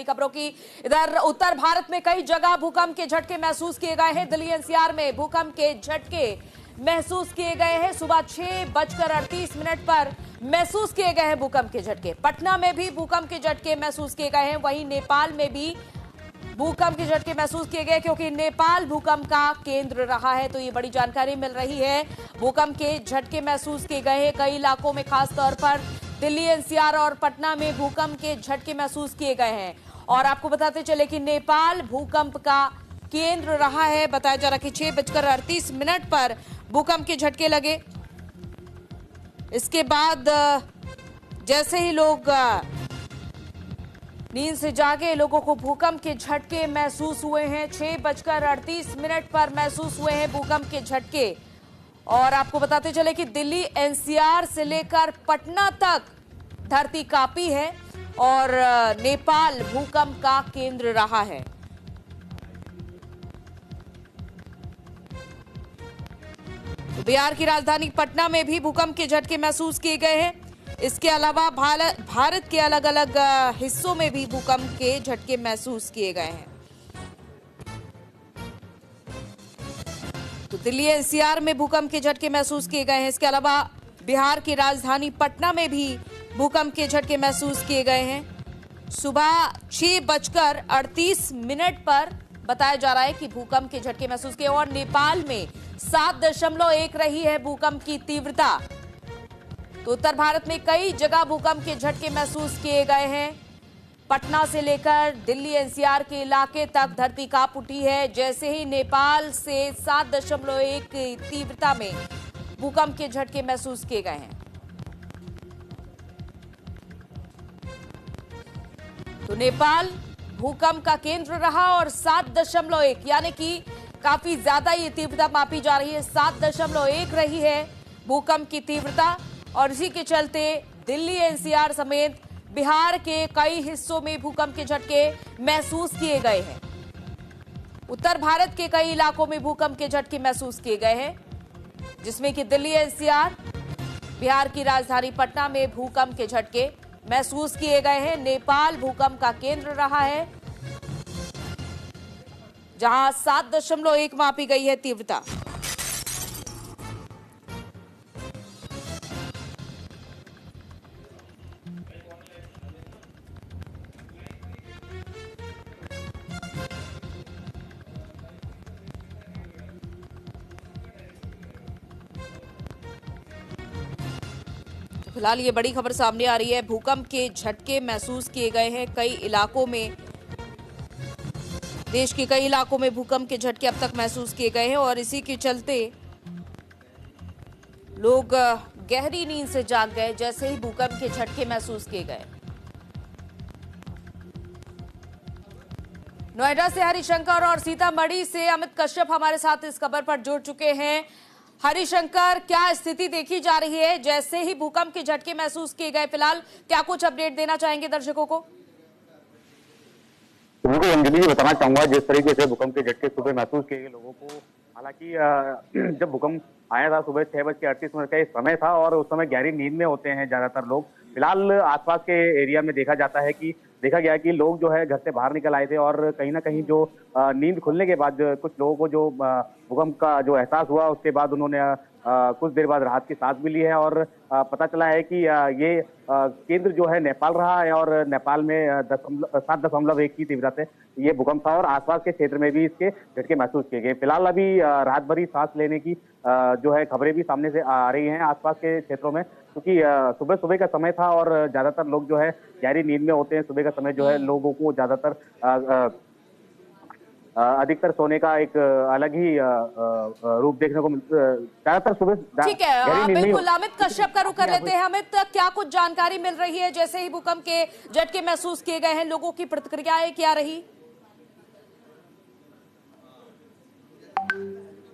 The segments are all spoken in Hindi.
बड़ी खबरों की। इधर उत्तर भारत में कई जगह भूकंप के झटके महसूस किए गए हैं। दिल्ली एनसीआर में भूकंप के झटके महसूस किए गए हैं। सुबह 6:38 पर महसूस किए गए हैं भूकंप के झटके। पटना में भी भूकंप के झटके महसूस किए गए हैं। वहीं नेपाल में भी भूकंप के झटके महसूस किए गए, क्योंकि नेपाल भूकंप का केंद्र रहा है। तो ये बड़ी जानकारी मिल रही है। भूकंप के झटके महसूस किए गए हैं कई इलाकों में, खास तौर पर दिल्ली एनसीआर और पटना में भूकंप के झटके महसूस किए गए हैं। और आपको बताते चले कि नेपाल भूकंप का केंद्र रहा है। बताया जा रहा है कि 6:38 पर भूकंप के झटके लगे। इसके बाद जैसे ही लोग नींद से जागे, लोगों को भूकंप के झटके महसूस हुए हैं। 6:38 पर महसूस हुए हैं भूकंप के झटके। और आपको बताते चले कि दिल्ली एनसीआर से लेकर पटना तक धरती कांपी है और नेपाल भूकंप का केंद्र रहा है। तो बिहार की राजधानी पटना में भी भूकंप के झटके महसूस किए गए हैं। इसके अलावा भारत के अलग अलग हिस्सों में भी भूकंप के झटके महसूस किए गए हैं। तो दिल्ली एनसीआर में भूकंप के झटके महसूस किए गए हैं। इसके अलावा बिहार की राजधानी पटना में भी भूकंप के झटके महसूस किए गए हैं। सुबह 6:38 पर बताया जा रहा है कि भूकंप के झटके महसूस किए। और नेपाल में 7.1 रही है भूकंप की तीव्रता। तो उत्तर भारत में कई जगह भूकंप के झटके महसूस किए गए हैं। पटना से लेकर दिल्ली एनसीआर के इलाके तक धरती कांप उठी है। जैसे ही नेपाल से 7.1 की तीव्रता में भूकंप के झटके महसूस किए गए हैं। तो नेपाल भूकंप का केंद्र रहा और 7.1 यानी कि काफी ज्यादा ये तीव्रता मापी जा रही है। 7.1 रही है भूकंप की तीव्रता। और इसी के चलते दिल्ली एनसीआर समेत बिहार के कई हिस्सों में भूकंप के झटके महसूस किए गए हैं। उत्तर भारत के कई इलाकों में भूकंप के झटके महसूस किए गए हैं, जिसमें कि दिल्ली एनसीआर, बिहार की राजधानी पटना में भूकंप के झटके महसूस किए गए हैं। नेपाल भूकंप का केंद्र रहा है, जहां 7.1 मापी गई है तीव्रता। फिलहाल ये बड़ी खबर सामने आ रही है। भूकंप के झटके महसूस किए गए हैं कई इलाकों में। देश के कई इलाकों में भूकंप के झटके अब तक महसूस किए गए हैं और इसी के चलते लोग गहरी नींद से जाग गए जैसे ही भूकंप के झटके महसूस किए गए। नोएडा से हरिशंकर और सीतामढ़ी से अमित कश्यप हमारे साथ इस खबर पर जुड़ चुके हैं। हरिशंकर, क्या स्थिति देखी जा रही है जैसे ही भूकंप के झटके महसूस किए गए? फिलहाल क्या कुछ अपडेट देना चाहेंगे दर्शकों को? बिल्कुल अंजलि जी, बताना चाहूंगा जिस तरीके से भूकंप के झटके सुबह महसूस किए गए लोगों को। हालांकि जब भूकंप आया था सुबह 6:38 का ये समय था और उस समय गहरी नींद में होते हैं ज्यादातर लोग। फिलहाल आसपास के एरिया में देखा गया कि लोग जो है घर से बाहर निकल आए थे और कहीं ना कहीं जो नींद खुलने के बाद कुछ लोगों को जो भूकंप का जो एहसास हुआ, उसके बाद उन्होंने कुछ देर बाद राहत की सांस भी ली है। और पता चला है कि ये केंद्र जो है नेपाल रहा है और नेपाल में 7.1 की तीव्रता से ये भूकंप था और आसपास के क्षेत्र में भी इसके झटके महसूस किए गए। फिलहाल अभी राहत भरी सांस लेने की जो है खबरें भी सामने से आ रही हैं आसपास के क्षेत्रों में, क्योंकि सुबह का समय था और ज्यादातर लोग जो है गहरी नींद में होते हैं। सुबह का समय जो है लोगों को ज्यादातर अधिकतर सोने का एक अलग ही रूप देखने को ज्यादातर सुबह। ठीक है, बिल्कुल। अमित कश्यप का रुख कर लेते हैं। अमित, क्या कुछ जानकारी मिल रही है जैसे ही भूकंप के झटके महसूस किए गए हैं, लोगों की प्रतिक्रियाएं क्या रही?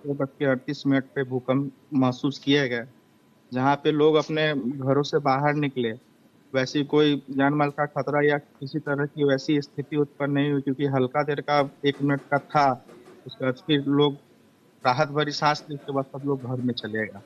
6:38 पे भूकंप महसूस किया गया, जहाँ पे लोग अपने घरों से बाहर निकले। वैसी कोई जान माल का खतरा या किसी तरह की वैसी स्थिति उत्पन्न नहीं हुई, क्योंकि हल्का देर का 1 मिनट का था। उसके बाद फिर लोग राहत भरी सांस ली, उसके बाद सब लोग घर में चले गए।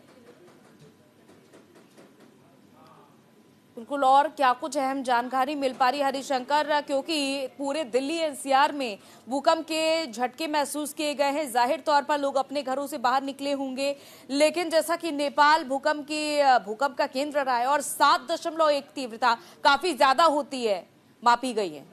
बिल्कुल, और क्या कुछ अहम जानकारी मिल पा रही हरिशंकर, क्योंकि पूरे दिल्ली एनसीआर में भूकंप के झटके महसूस किए गए हैं। जाहिर तौर पर लोग अपने घरों से बाहर निकले होंगे, लेकिन जैसा कि नेपाल भूकंप का केंद्र रहा है और 7.1 तीव्रता काफी ज्यादा होती है, मापी गई है।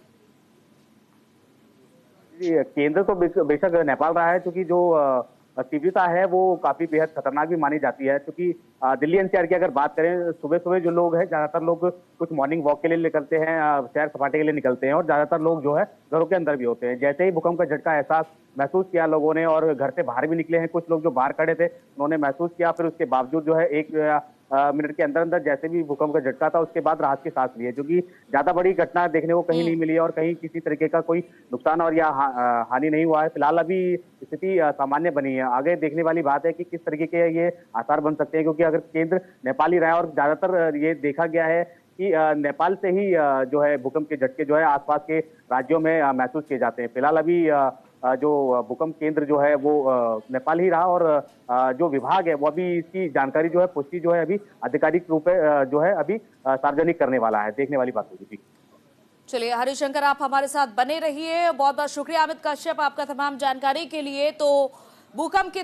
जी, केंद्र तो बेशक नेपाल रहा है, क्योंकि जो तीव्रता है वो काफी बेहद खतरनाक भी मानी जाती है। क्योंकि दिल्ली एनसीआर की अगर बात करें, सुबह सुबह जो लोग हैं, ज्यादातर लोग कुछ मॉर्निंग वॉक के लिए निकलते हैं, सैर सपाटे के लिए निकलते हैं, और ज्यादातर लोग जो है घरों के अंदर भी होते हैं। जैसे ही भूकंप का झटका एहसास महसूस किया लोगों ने, और घर से बाहर भी निकले हैं, कुछ लोग जो बाहर खड़े थे उन्होंने महसूस किया, फिर उसके बावजूद जो है 1 मिनट के अंदर अंदर जैसे भी भूकंप का झटका था, उसके बाद राहत की सांस ली है। क्योंकि ज्यादा बड़ी घटना देखने को कहीं नहीं मिली है, और कहीं किसी तरीके का कोई नुकसान और या हानि नहीं हुआ है। फिलहाल अभी स्थिति सामान्य बनी है। आगे देखने वाली बात है कि किस तरीके के ये आसार बन सकते हैं, क्योंकि अगर केंद्र नेपाल ही रहा है, और ज्यादातर ये देखा गया है कि नेपाल से ही जो है भूकंप के झटके जो है आसपास के राज्यों में महसूस किए जाते हैं। फिलहाल अभी जो भूकंप केंद्र जो है वो नेपाल ही रहा, और जो विभाग है वो अभी इसकी जानकारी जो है, पुष्टि जो है अभी आधिकारिक रूप से जो है अभी सार्वजनिक करने वाला है। देखने वाली बात होगी। चलिए हरिशंकर, आप हमारे साथ बने रहिए। बहुत बहुत शुक्रिया अमित कश्यप आपका तमाम जानकारी के लिए। तो भूकंप के